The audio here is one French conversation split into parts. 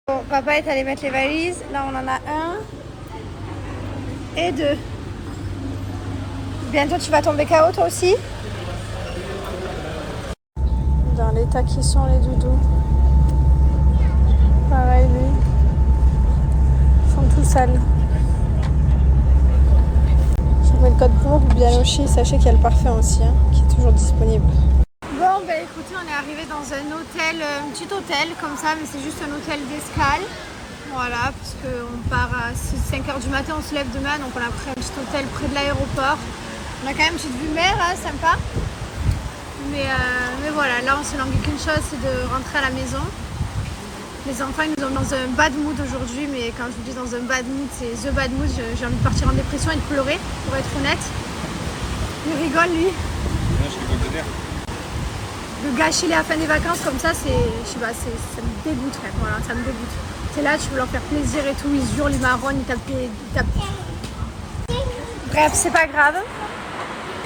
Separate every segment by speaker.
Speaker 1: Bon, papa est allé mettre les valises. Là, on en a 1 et 2. Bientôt, tu vas tomber KO, toi aussi? Dans l'état qui sont les doudous. Pareil, lui. Ils sont tout sales. Je vous mets le code promo pour Bialochi. Sachez qu'il y a le parfum aussi, hein, qui est toujours disponible. Bon, ben écoutez, on est arrivé dans un hôtel, un petit hôtel comme ça, mais c'est juste un hôtel d'escale. Voilà, parce qu'on part à 5h du matin, on se lève demain, donc on a pris un petit hôtel près de l'aéroport. On a quand même une petite vue mer, hein, sympa. Mais voilà, là on se languit qu'une chose, c'est de rentrer à la maison. Les enfants ils nous ont dans un bad mood aujourd'hui, mais quand je vous dis dans un bad mood, c'est the bad mood, j'ai envie de partir en dépression et de pleurer, pour être honnête. Il rigole lui.
Speaker 2: Ouais, je rigole de rire.
Speaker 1: De gâcher la fin des vacances comme ça, c'est, je sais pas, ça me dégoûte, voilà, ça me dégoûte. C'est là, tu veux leur faire plaisir et tout, ils hurlent, ils marronnent, ils tapent. Bref, c'est pas grave.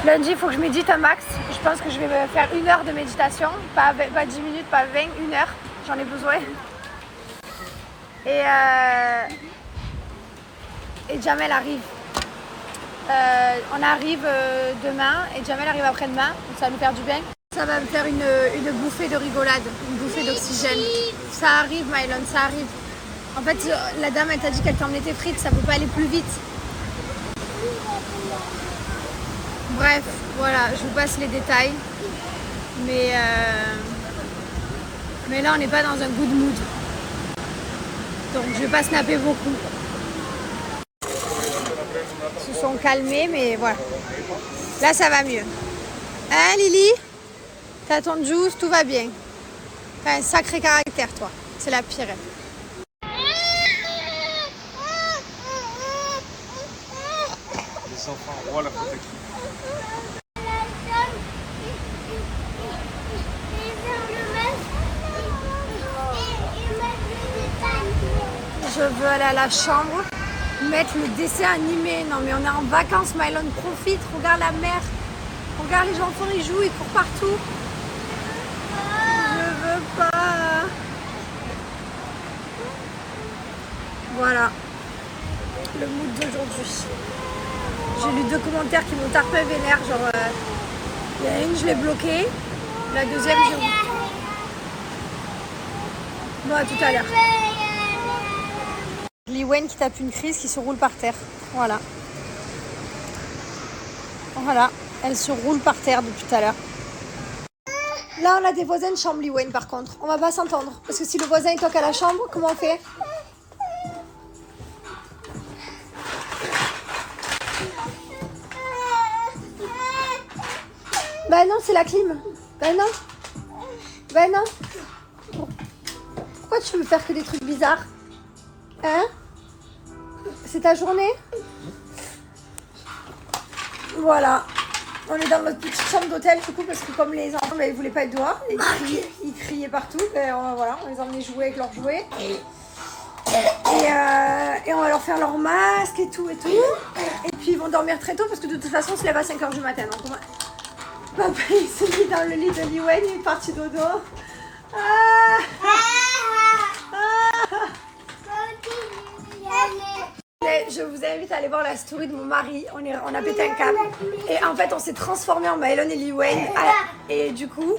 Speaker 1: Lundi, il faut que je médite un max. Je pense que je vais me faire 1 heure de méditation, pas 10 minutes, pas 20, 1 heure. J'en ai besoin. Et Jamel arrive. On arrive demain et Jamel arrive après-demain, donc ça va nous faire du bien. Ça va me faire une bouffée de rigolade, une bouffée d'oxygène. Ça arrive, Mylon, ça arrive. En fait, la dame, elle t'a dit qu'elle t'emmenait tes frites, ça peut pas aller plus vite. Bref, voilà, je vous passe les détails. Mais là, on n'est pas dans un good mood. Donc, je vais pas snapper beaucoup. Ils se sont calmés, mais voilà. Là, ça va mieux. Hein, Lily? T'as ton juice, tout va bien. T'as un sacré caractère, toi. C'est la pire.
Speaker 2: Les enfants, roi la protection.
Speaker 1: Je veux aller à la chambre, mettre le dessin animé. Non mais on est en vacances, Mylon, profite, regarde la mer. Regarde les enfants, ils jouent, ils courent partout. Je veux pas. Voilà. Le mood d'aujourd'hui. J'ai lu 2 commentaires qui m'ont tapé vénère. Genre, il y en a une, je l'ai bloquée. La deuxième, j'ai... Bon, à tout à l'heure. Liwen qui tape une crise, qui se roule par terre. Voilà. Voilà. Elle se roule par terre depuis tout à l'heure. Là, on a des voisins de chambre, Liwen, par contre. On va pas s'entendre. Parce que si le voisin il toque à la chambre, comment on fait? Ben non, c'est la clim. Ben non. Ben non. Pourquoi tu veux faire que des trucs bizarres? Hein? C'est ta journée? Voilà. On est dans notre petite chambre d'hôtel du coup parce que comme les enfants ils voulaient pas être dehors, ils criaient partout, voilà, on les a emmenés jouer avec leurs jouets. Et on va leur faire leur masque et tout. Et puis ils vont dormir très tôt parce que de toute façon on se lève à 5h du matin. Donc papa il s'est mis dans le lit de Liwen, il est parti dodo. Je vous invite à aller voir la story de mon mari. On a pété un câble. Et en fait, on s'est transformé en Mylon et Liwen. Et du coup,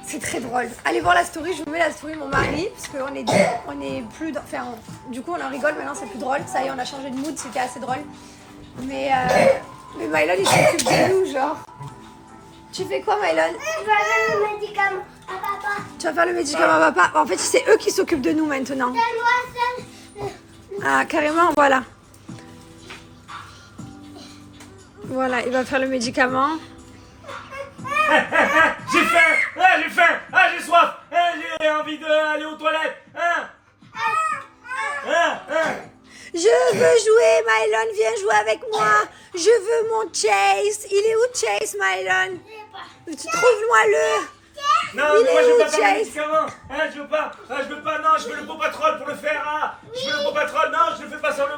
Speaker 1: c'est très drôle. Allez voir la story. Je vous mets la story de mon mari. Parce qu'on est plus... Enfin, du coup, on en rigole. Maintenant, c'est plus drôle. Ça y est, on a changé de mood. C'était assez drôle. Mais Mylon, il s'occupe de nous, genre. Tu fais quoi, Mylon?
Speaker 3: Je vais faire le médicament à papa.
Speaker 1: Tu vas faire le médicament à papa? En fait, c'est eux qui s'occupent de nous maintenant. Ah, carrément, voilà. Voilà, il va faire le médicament.
Speaker 4: J'ai faim, j'ai faim, j'ai soif, j'ai envie d'aller aux toilettes.
Speaker 1: Je veux jouer, Mylon, viens jouer avec moi. Je veux mon Chase. Il est où Chase, Mylon? Trouve-moi-le.
Speaker 4: Non, mais moi je veux pas faire le médicament. Je veux pas, non, je veux le Paw Patrol pour le faire. Je veux le Paw Patrol, non, je le fais pas sur le...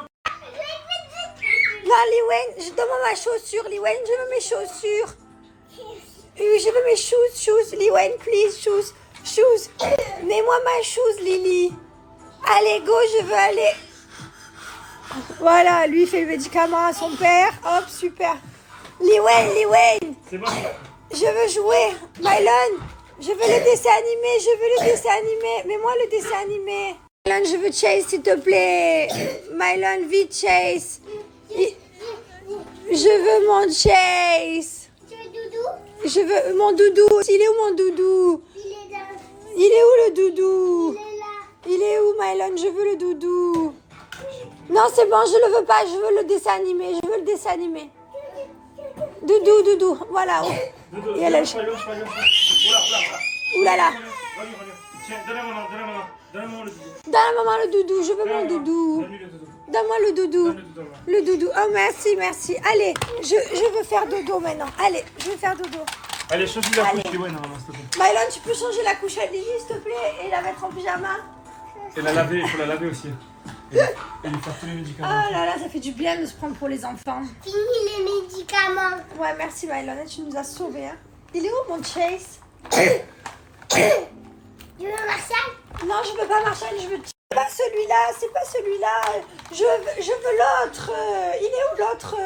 Speaker 1: Là, Liwen, donne-moi ma chaussure, Liwen, je veux mes chaussures. Je veux mes shoes, Liwen, please, shoes. Mets-moi ma shoes, Lily. Allez, go, je veux aller. Voilà, lui il fait le médicament à son père. Hop, super. Liwen.
Speaker 4: C'est bon.
Speaker 1: Je veux jouer. Mylon, je veux le dessin animé. Mets-moi le dessin animé. Mylon, je veux Chase, s'il te plaît. Mylon, vite, Chase. Je veux mon Chase.
Speaker 3: Tu veux doudou?
Speaker 1: Je veux mon doudou. Il est où mon doudou?
Speaker 3: Il est
Speaker 1: où le doudou?
Speaker 3: là.
Speaker 1: Il est où, Mylon? Je veux le doudou. Non, c'est bon, je le veux pas. Je veux le dessin animé. Doudou. Voilà. Et elle est... Ouh là là.
Speaker 4: Tiens, donne-moi le doudou.
Speaker 1: Donne à maman le doudou. Je veux mon doudou. Donne-moi le doudou. Le doudou. Oh, merci. Allez, je veux faire dodo maintenant. Allez, je veux faire dodo.
Speaker 4: Allez, change la couche, ouais, normalement, s'il te plaît.
Speaker 1: Mylon, tu peux changer la couche à Lily, s'il te plaît, et la mettre en pyjama?
Speaker 4: Et la laver, il faut la laver aussi. Et lui faire tous les médicaments.
Speaker 1: Oh là là, ça fait du bien de se prendre pour les enfants.
Speaker 3: Fini les médicaments.
Speaker 1: Ouais, merci Mylon, tu nous as sauvés. Hein. Il est où mon Chase?
Speaker 3: Tu veux Marshall?
Speaker 1: Non, je veux pas Marshall, je veux... C'est pas celui-là. Je veux l'autre. Il est où l'autre?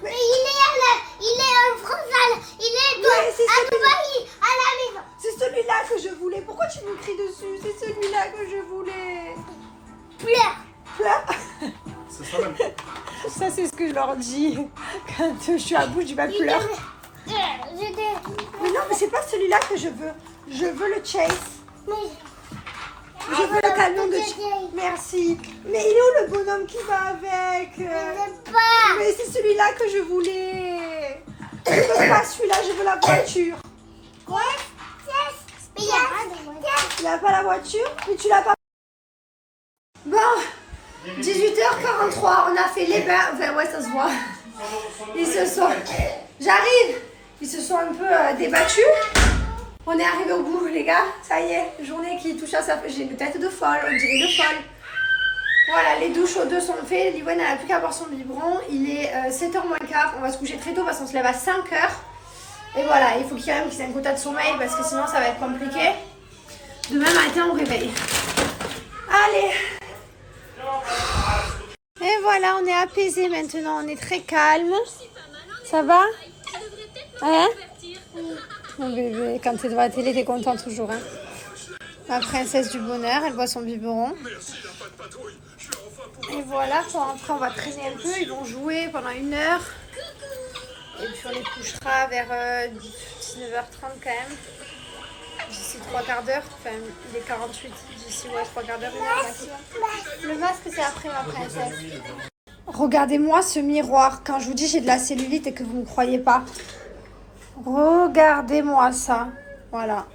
Speaker 3: Mais il est en France, il est à Dubaï, à la maison.
Speaker 1: C'est celui-là que je voulais. Pourquoi tu me cries dessus? C'est celui-là que je voulais. Pleure.
Speaker 4: C'est ça même.
Speaker 1: Ça, c'est ce que je leur dis. Quand je suis à bout, je dis bah pleure. Mais non, mais c'est pas celui-là que je veux. Je veux le Chase. Je veux le camion de Chase. Merci. Mais il est où le bonhomme qui va avec? Mais c'est celui-là que je voulais. Je veux pas celui-là, je veux la voiture.
Speaker 3: Quoi? Mais
Speaker 1: Il n'y a pas la voiture, mais tu l'as pas. Bon, 18h43, on a fait les bains. Enfin, ouais, ça se voit. J'arrive. Ils se sont un peu débattus. On est arrivé au bout, les gars. Ça y est, journée qui touche à sa... J'ai une tête de folle, on dirait de folle. Voilà, les douches aux deux sont faites. Liwen n'a plus qu'à boire son biberon. Il est 7h moins quart. On va se coucher très tôt parce qu'on se lève à 5h. Et voilà, il faut quand même qu'il ait un quota de sommeil parce que sinon ça va être compliqué. Demain matin, on réveille. Allez. Et voilà, on est apaisé maintenant. On est très calme. Ça va? Hein? Mon bébé, quand t'es devant la télé, t'es content toujours. Hein? Ma princesse du bonheur, elle boit son biberon. Et voilà, pour rentrer, on va traîner un peu. Ils vont jouer pendant 1 heure. Et puis on les couchera vers 19h30 quand même. D'ici 3 quarts d'heure. Enfin, il est 48. D'ici 3 quarts d'heure, 1 heure maximum. Le masque, c'est après ma princesse. Regardez-moi ce miroir. Quand je vous dis j'ai de la cellulite et que vous ne me croyez pas. Regardez-moi ça. Voilà.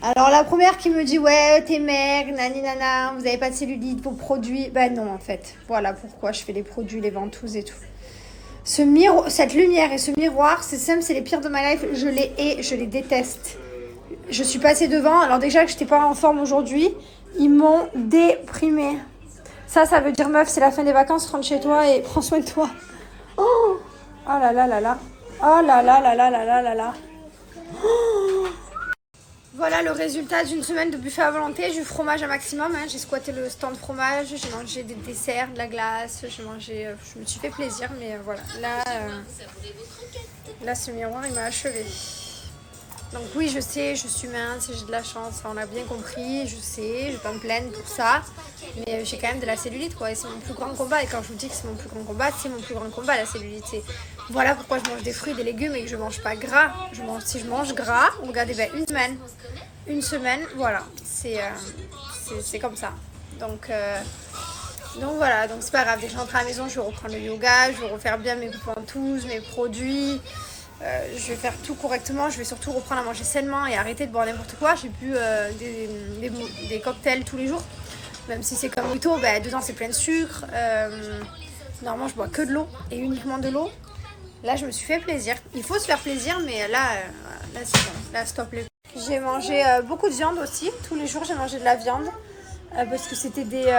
Speaker 1: Alors la première qui me dit ouais t'es maigre, nani nana, vous avez pas de cellulite, vos produits. Ben non en fait. Voilà pourquoi je fais les produits, les ventouses et tout. Cette lumière et ce miroir, c'est simple, c'est les pires de ma life. Je les hais, je les déteste. Je suis passée devant, alors déjà que j'étais pas en forme aujourd'hui, ils m'ont déprimée. Ça veut dire meuf, c'est la fin des vacances, rentre chez toi et prends soin de toi. Oh là là là là. Oh là là là là là là là là. Oh. Voilà le résultat d'une semaine de buffet à volonté, du fromage à maximum. Hein. J'ai squatté le stand fromage, j'ai mangé des desserts, de la glace, je me suis fait plaisir, mais voilà. Là, ce miroir, il m'a achevé. Donc oui, je sais, je suis mince, j'ai de la chance, on l'a bien compris, je sais, je vais pas me plaindre pour ça. Mais j'ai quand même de la cellulite, quoi, et c'est mon plus grand combat. Et quand je vous dis que c'est mon plus grand combat, c'est mon plus grand combat, la cellulite. Voilà pourquoi je mange des fruits, des légumes et que je mange pas gras. Si je mange gras, regardez, une semaine, voilà, c'est comme ça. Donc voilà, donc c'est pas grave, dès que je rentre à la maison, je vais reprendre le yoga, je vais refaire bien mes ventouses, mes produits. Je vais faire tout correctement, je vais surtout reprendre à manger sainement et arrêter de boire n'importe quoi. J'ai bu des cocktails tous les jours, même si c'est comme Mojito, dedans c'est plein de sucre. Normalement je bois que de l'eau et uniquement de l'eau. Là je me suis fait plaisir, il faut se faire plaisir, mais là c'est bon, là stop. J'ai mangé beaucoup de viande aussi, tous les jours j'ai mangé de la viande. Parce que c'était des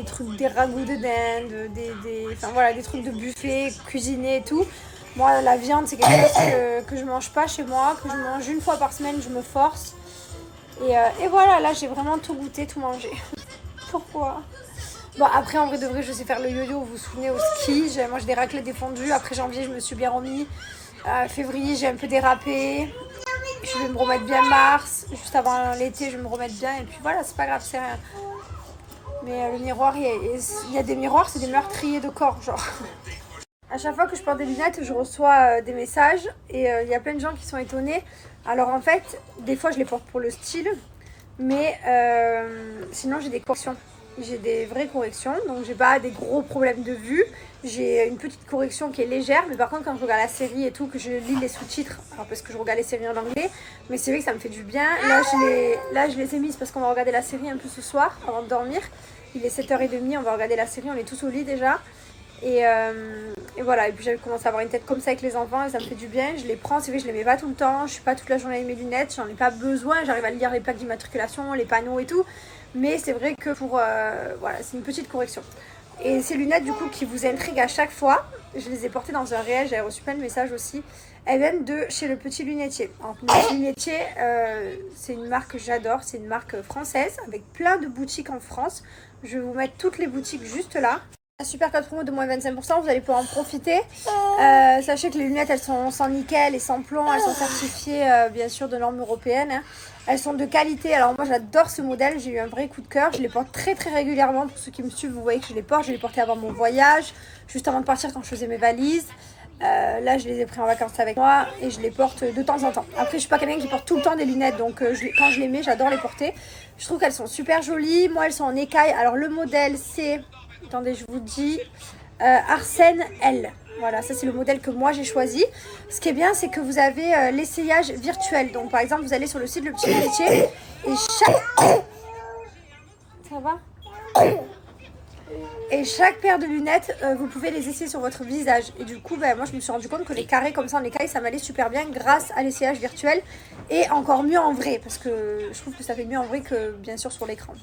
Speaker 1: trucs, des ragoûts de dinde, des trucs de buffet, cuisinés et tout. Moi, la viande, c'est quelque chose que je mange pas chez moi, que je mange 1 fois par semaine, je me force. Et voilà, là j'ai vraiment tout goûté, tout mangé. Pourquoi? Bon, après, en vrai de vrai, je sais faire le yo-yo, vous vous souvenez, au ski. J'ai mangé des raclettes défendues. Après janvier, je me suis bien remis. Février, j'ai un peu dérapé. Je vais me remettre bien mars. Juste avant l'été, je vais me remettre bien. Et puis voilà, c'est pas grave, c'est rien. Mais le miroir, il y a des miroirs, c'est des meurtriers de corps, genre. À chaque fois que je porte des lunettes, je reçois des messages. Et il y a plein de gens qui sont étonnés. Alors en fait, des fois, je les porte pour le style. Mais sinon, j'ai des corrections. J'ai des vraies corrections, donc j'ai pas des gros problèmes de vue. J'ai une petite correction qui est légère, mais par contre quand je regarde la série et tout, que je lis les sous-titres, alors parce que je regarde les séries en anglais, mais c'est vrai que ça me fait du bien. Là je les ai mises parce qu'on va regarder la série un peu ce soir, avant de dormir. Il est 7h30, on va regarder la série, on est tous au lit déjà. Et voilà, et puis j'avais commencé à avoir une tête comme ça avec les enfants et ça me fait du bien. Je les prends, c'est vrai, je les mets pas tout le temps, je suis pas toute la journée avec mes lunettes, j'en ai pas besoin, j'arrive à lire les plaques d'immatriculation, les panneaux et tout. Mais c'est vrai que pour voilà, c'est une petite correction. Et ces lunettes du coup qui vous intriguent à chaque fois, je les ai portées dans un réel, j'avais reçu plein de messages aussi. Elles viennent de chez Le Petit Lunetier. Alors, Le Petit Lunetier, c'est une marque que j'adore, c'est une marque française avec plein de boutiques en France. Je vais vous mettre toutes les boutiques juste là. Un super code promo de moins 25%, vous allez pouvoir en profiter. Sachez que les lunettes, elles sont sans nickel et sans plomb, elles sont certifiées bien sûr de normes européennes. Hein. Elles sont de qualité, alors moi j'adore ce modèle, j'ai eu un vrai coup de cœur. Je les porte très très régulièrement, pour ceux qui me suivent, vous voyez que je les porte. Je les portais avant mon voyage, juste avant de partir quand je faisais mes valises. Là je les ai pris en vacances avec moi et je les porte de temps en temps. Après je suis pas quelqu'un qui porte tout le temps des lunettes, donc quand je les mets, j'adore les porter. Je trouve qu'elles sont super jolies, moi elles sont en écaille. Alors le modèle c'est... Attendez, je vous dis Arsène L. Voilà, ça c'est le modèle que moi j'ai choisi. Ce qui est bien, c'est que vous avez l'essayage virtuel. Donc par exemple, vous allez sur le site Le Petit Lunetier et chaque... Ça va ? Et chaque paire de lunettes, vous pouvez les essayer sur votre visage. Et du coup, moi je me suis rendu compte que les carrés comme ça en écaille, ça m'allait super bien grâce à l'essayage virtuel. Et encore mieux en vrai, parce que je trouve que ça fait mieux en vrai que bien sûr sur l'écran.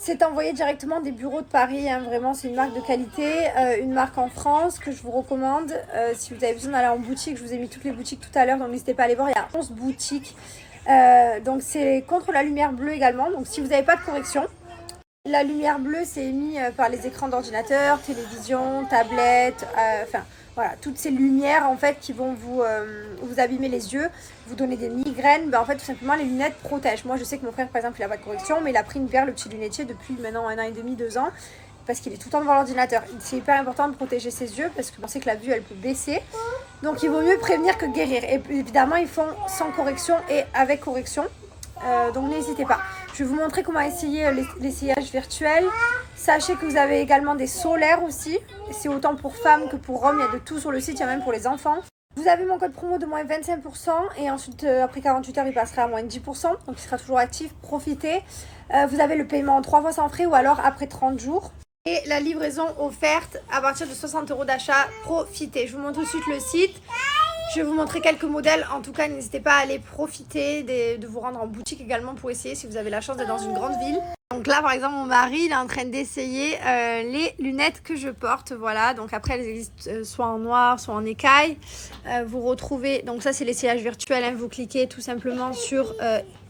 Speaker 1: C'est envoyé directement des bureaux de Paris, hein. Vraiment c'est une marque de qualité, une marque en France que je vous recommande. Si vous avez besoin d'aller en boutique, je vous ai mis toutes les boutiques tout à l'heure, donc n'hésitez pas à aller voir, il y a 11 boutiques. Donc c'est contre la lumière bleue également, donc si vous n'avez pas de correction, la lumière bleue c'est émis par les écrans d'ordinateur, télévision, tablette, enfin voilà, toutes ces lumières en fait qui vont vous abîmer les yeux, vous donner des migraines. En fait tout simplement les lunettes protègent. Moi je sais que mon frère par exemple il a pas de correction, mais il a pris une paire Le Petit Lunetier depuis maintenant 1 an et demi, 2 ans, parce qu'il est tout le temps devant l'ordinateur. C'est hyper important de protéger ses yeux parce que on sait que la vue elle peut baisser, donc il vaut mieux prévenir que guérir. Et évidemment ils font sans correction et avec correction. Donc n'hésitez pas. Je vais vous montrer comment essayer l'essayage virtuel. Sachez que vous avez également des solaires aussi. C'est autant pour femmes que pour hommes. Il y a de tout sur le site, il y a même pour les enfants. Vous avez mon code promo de moins 25% et ensuite après 48 heures il passera à moins 10%. Donc il sera toujours actif, profitez. Vous avez le paiement en 3 fois sans frais ou alors après 30 jours. Et la livraison offerte à partir de 60 € d'achat, profitez. Je vous montre tout de suite le site. Je vais vous montrer quelques modèles. En tout cas, n'hésitez pas à aller profiter de vous rendre en boutique également pour essayer si vous avez la chance d'être dans une grande ville. Donc là, par exemple, mon mari, il est en train d'essayer les lunettes que je porte. Voilà, donc après, elles existent soit en noir, soit en écaille. Vous retrouvez, donc ça, c'est l'essayage virtuel. Hein. Vous cliquez tout simplement sur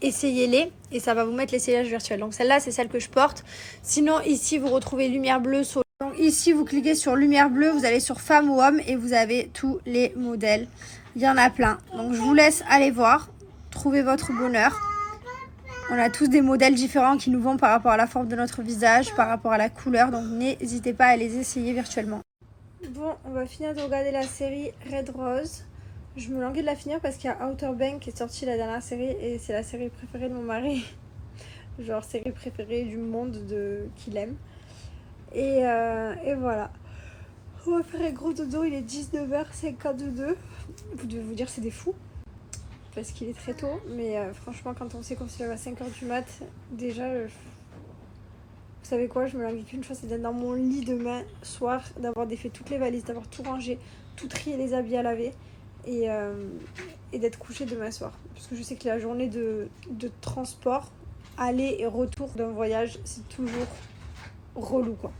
Speaker 1: essayez-les et ça va vous mettre l'essayage virtuel. Donc celle-là, c'est celle que je porte. Sinon, ici, vous retrouvez lumière bleue. Donc ici, vous cliquez sur lumière bleue, vous allez sur femme ou homme et vous avez tous les modèles. Il y en a plein. Donc je vous laisse aller voir, trouver votre bonheur. On a tous des modèles différents qui nous vont par rapport à la forme de notre visage, par rapport à la couleur. Donc n'hésitez pas à les essayer virtuellement. Bon, on va finir de regarder la série Red Rose. Je me languis de la finir parce qu'il y a Outer Banks qui est sorti la dernière série et c'est la série préférée de mon mari. Genre série préférée du monde qu'il aime. Et voilà. On va faire un gros dodo, il est 19h52. Vous devez vous dire c'est des fous. Parce qu'il est très tôt. Mais franchement quand on sait qu'on se lève à 5h du mat, déjà... vous savez quoi, je me languis qu'une chose, c'est d'être dans mon lit demain soir, d'avoir défait toutes les valises, d'avoir tout rangé, tout trié les habits à laver. Et d'être couché demain soir. Parce que je sais que la journée de transport, aller et retour d'un voyage, c'est toujours relou quoi.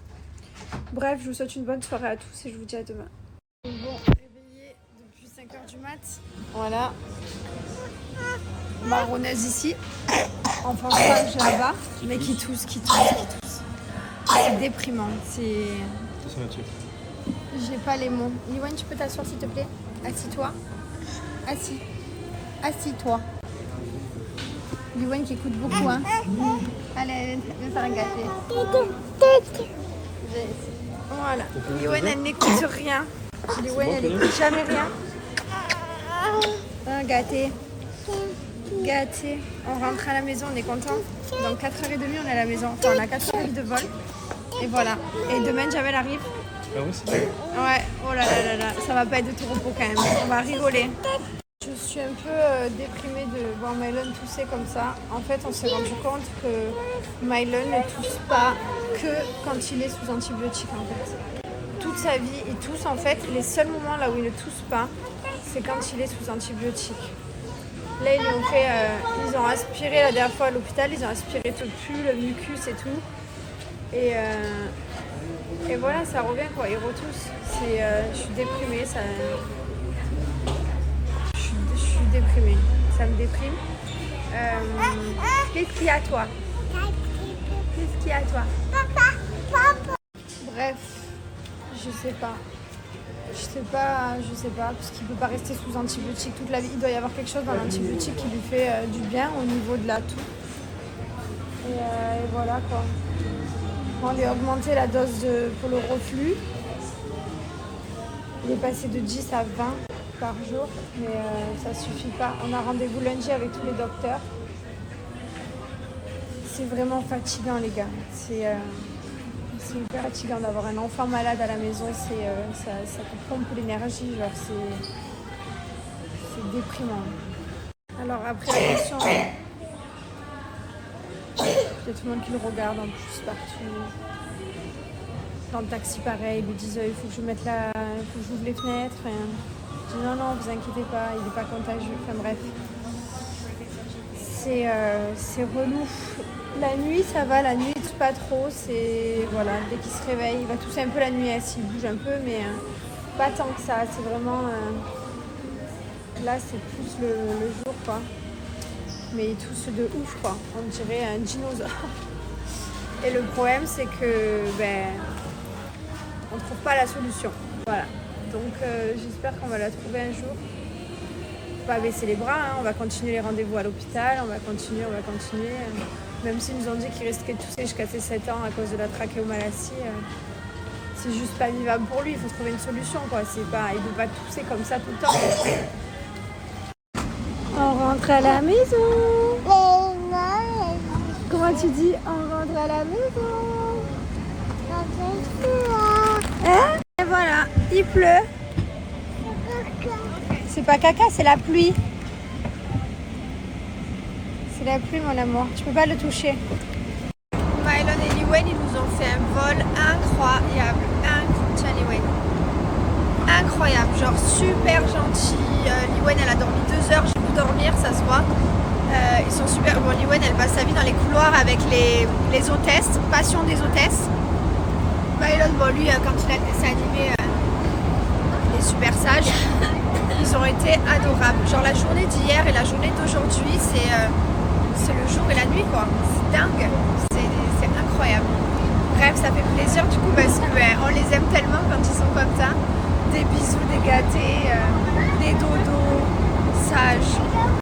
Speaker 1: Bref, je vous souhaite une bonne soirée à tous et je vous dis à demain. Bon, réveillée depuis 5h du mat. Voilà. Marronnaise ici. enfant sage là-bas, mais qui tousse. C'est déprimant. J'ai pas les mots. Liwan, tu peux t'asseoir s'il te plaît? Assis-toi. Assis-toi. Liwan qui écoute beaucoup, hein. Allez, viens faire un gâté. Voilà. Liwan, elle n'écoute rien. Liwan, elle n'écoute jamais rien. Un gâté. On rentre à la maison, on est content. Dans 4h30, on est à la maison. Enfin, on a 4h30 de vol. Et voilà. Et demain, Jamel arrive.
Speaker 2: Ah oui, c'est vrai.
Speaker 1: Ouais, oh là là, ça va pas être de tout repos quand même. On va rigoler. Je suis un peu déprimée de voir Mylon tousser comme ça. En fait, on s'est rendu compte que Mylon ne tousse pas que quand il est sous antibiotiques en fait. Toute sa vie, il tousse en fait. Les seuls moments là où il ne tousse pas, c'est quand il est sous antibiotiques. Là, ils ont aspiré la dernière fois à l'hôpital, ils ont aspiré tout le pus, le mucus et tout. Et voilà, ça revient quoi, ils retoussent. Je suis déprimée, je suis déprimée, ça me déprime. Qu'est-ce qu'il y a à toi? Bref, je sais pas, parce qu'il peut pas rester sous antibiotiques toute la vie. Il doit y avoir quelque chose dans l'antibiotique qui lui fait du bien au niveau de la toux. Et voilà quoi. On lui a augmenté la dose pour le reflux. Il est passé de 10 à 20 par jour, mais ça suffit pas. On a rendez-vous lundi avec tous les docteurs. C'est vraiment fatigant les gars. C'est hyper fatigant d'avoir un enfant malade à la maison. Ça te pompe l'énergie, genre c'est déprimant. Alors après la question... Il y a tout le monde qui le regarde en plus partout. Dans le taxi pareil, ils lui disent il faut que je mette il faut que j'ouvre les fenêtres. Je dis non, vous inquiétez pas, il n'est pas contagieux. Enfin bref. C'est relou. La nuit ça va, la nuit il tousse pas trop. Voilà, dès qu'il se réveille, il va tousser un peu la nuit, s'il bouge un peu, mais pas tant que ça. C'est vraiment. Là c'est plus le jour quoi. Mais il tousse de ouf quoi, on dirait un dinosaure. Et le problème c'est que on ne trouve pas la solution. Voilà. Donc j'espère qu'on va la trouver un jour. Faut pas baisser les bras, hein. On va continuer les rendez-vous à l'hôpital, on va continuer. Même s'ils nous ont dit qu'il risquait de tousser jusqu'à ses 7 ans à cause de la trachéomalacie, c'est juste pas vivable pour lui, il faut trouver une solution quoi. Il ne peut pas tousser comme ça tout le temps. On rentre à la maison. Comment tu dis on rentre à la maison? Hein? Et voilà, il pleut. C'est pas caca, c'est la pluie. C'est la pluie mon amour, tu peux pas le toucher. Mylon et Liwan, ils nous ont fait un vol incroyable. Tiens Liwan. Incroyable, genre super gentil. Liwan elle a dormi 2 heures, j'ai pu dormir, ça se voit. Ils sont super. Bon, Liwan elle passe sa vie dans les couloirs avec les hôtesses, passion des hôtesses. Mylon, bon lui quand il a le dessin animé, il est super sage. Ils ont été adorables. Genre la journée d'hier et la journée d'aujourd'hui, c'est le jour et la nuit quoi. C'est dingue, c'est incroyable. Bref, ça fait plaisir du coup parce que on les aime tellement quand ils sont comme ça. Des bisous, des gâtés, des dodos, sages.